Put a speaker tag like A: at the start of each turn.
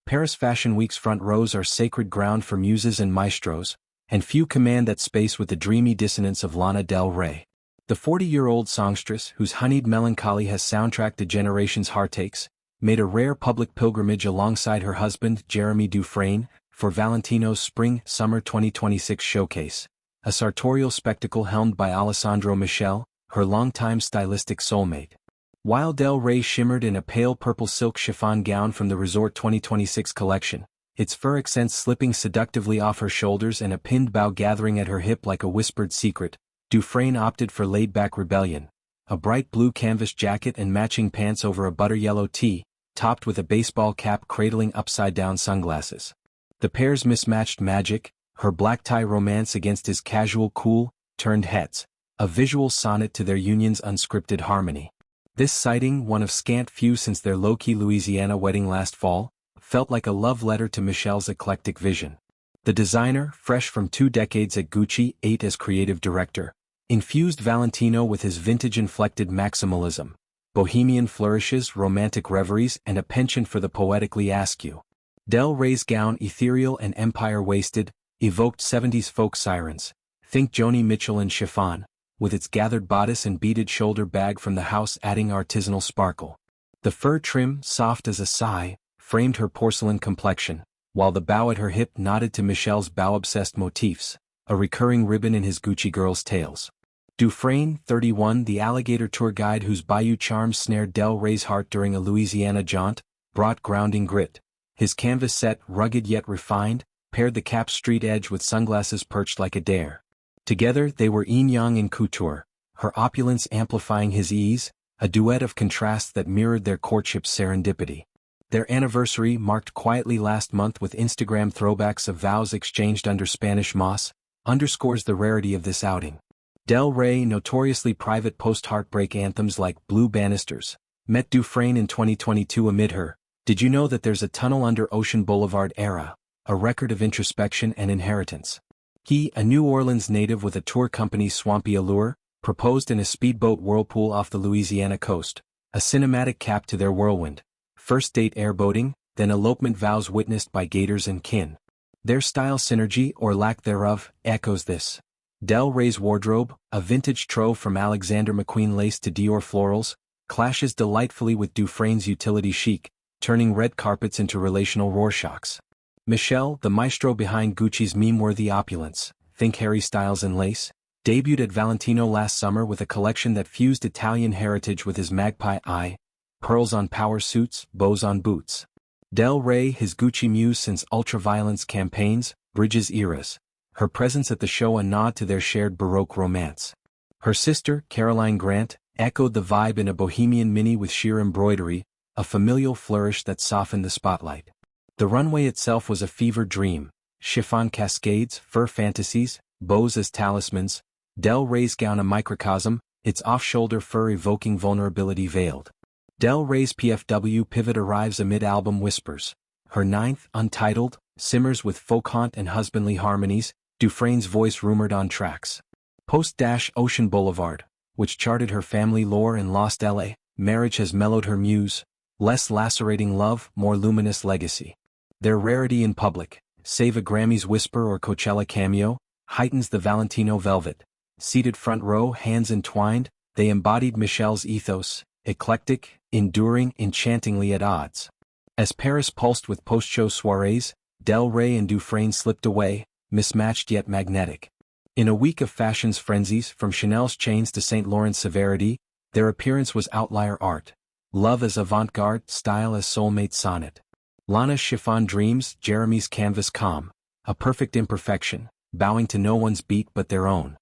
A: Paris Fashion Week's front rows are sacred ground for muses and maestros, and few command that space with the dreamy dissonance of Lana Del Rey. The 40-year-old songstress, whose honeyed melancholy has soundtracked a generation's heartaches, made a rare public pilgrimage alongside her husband, Jeremy Dufrene, for Valentino's Spring-Summer 2026 showcase, a sartorial spectacle helmed by Alessandro Michele, her longtime stylistic soulmate. While Del Rey shimmered in a pale purple silk chiffon gown from the Resort 2026 collection, its fur accents slipping seductively off her shoulders and a pinned bow gathering at her hip like a whispered secret, Dufrene opted for laid-back rebellion, a bright blue canvas jacket and matching pants over a butter-yellow tee, topped with a baseball cap cradling upside-down sunglasses. The pair's mismatched magic, her black tie romance against his casual cool, turned heads, a visual sonnet to their union's unscripted harmony. This sighting, one of scant few since their low-key Louisiana wedding last fall, felt like a love letter to Michele's eclectic vision. The designer, fresh from 2 decades at Gucci, 8 as creative director, infused Valentino with his vintage-inflected maximalism, bohemian flourishes, romantic reveries, and a penchant for the poetically askew. Del Rey's gown, ethereal and empire-waisted, evoked 70s folk sirens, think Joni Mitchell and chiffon, with its gathered bodice and beaded shoulder bag from the house adding artisanal sparkle. The fur trim, soft as a sigh, framed her porcelain complexion, while the bow at her hip nodded to Michele's bow-obsessed motifs, a recurring ribbon in his Gucci girl's tales. Dufrene, 31, the alligator tour guide whose bayou charms snared Del Rey's heart during a Louisiana jaunt, brought grounding grit. His canvas set, rugged yet refined, paired the cap's street edge with sunglasses perched like a dare. Together they were yin-yang in couture, her opulence amplifying his ease, a duet of contrasts that mirrored their courtship's serendipity. Their anniversary, marked quietly last month with Instagram throwbacks of vows exchanged under Spanish moss, underscores the rarity of this outing. Del Rey, notoriously private post-heartbreak anthems like Blue Banisters, met Dufrene in 2022 amid her "Did you know that there's a tunnel under Ocean Boulevard" era, a record of introspection and inheritance. He, a New Orleans native with a tour company's swampy allure, proposed in a speedboat whirlpool off the Louisiana coast, a cinematic cap to their whirlwind. First date airboating, then elopement vows witnessed by gators and kin. Their style synergy, or lack thereof, echoes this. Del Rey's wardrobe, a vintage trove from Alexander McQueen lace to Dior florals, clashes delightfully with Dufrene's utility chic, turning red carpets into relational Rorschachs. Michele, the maestro behind Gucci's meme-worthy opulence, think Harry Styles and lace, debuted at Valentino last summer with a collection that fused Italian heritage with his magpie eye, pearls on power suits, bows on boots. Del Rey, his Gucci muse since Ultraviolence campaigns, bridges eras, her presence at the show a nod to their shared Baroque romance. Her sister, Caroline Grant, echoed the vibe in a bohemian mini with sheer embroidery, a familial flourish that softened the spotlight. The runway itself was a fever dream, chiffon cascades, fur fantasies, bows as talismans, Del Rey's gown a microcosm, its off-shoulder fur evoking vulnerability veiled. Del Rey's PFW pivot arrives amid album whispers. Her 9th, untitled, simmers with folk haunt and husbandly harmonies, Dufrene's voice rumored on tracks. Post-Ocean Boulevard, which charted her family lore and Lost LA, marriage has mellowed her muse, less lacerating love, more luminous legacy. Their rarity in public, save a Grammys whisper or Coachella cameo, heightens the Valentino velvet. Seated front row, hands entwined, they embodied Michele's ethos, eclectic, enduring, enchantingly at odds. As Paris pulsed with post-show soirees, Del Rey and Dufrene slipped away, mismatched yet magnetic. In a week of fashion's frenzies, from Chanel's chains to St. Laurent's severity, their appearance was outlier art. Love as avant-garde, style as soulmate sonnet. Lana's chiffon dreams, Jeremy's canvas calm, a perfect imperfection, bowing to no one's beat but their own.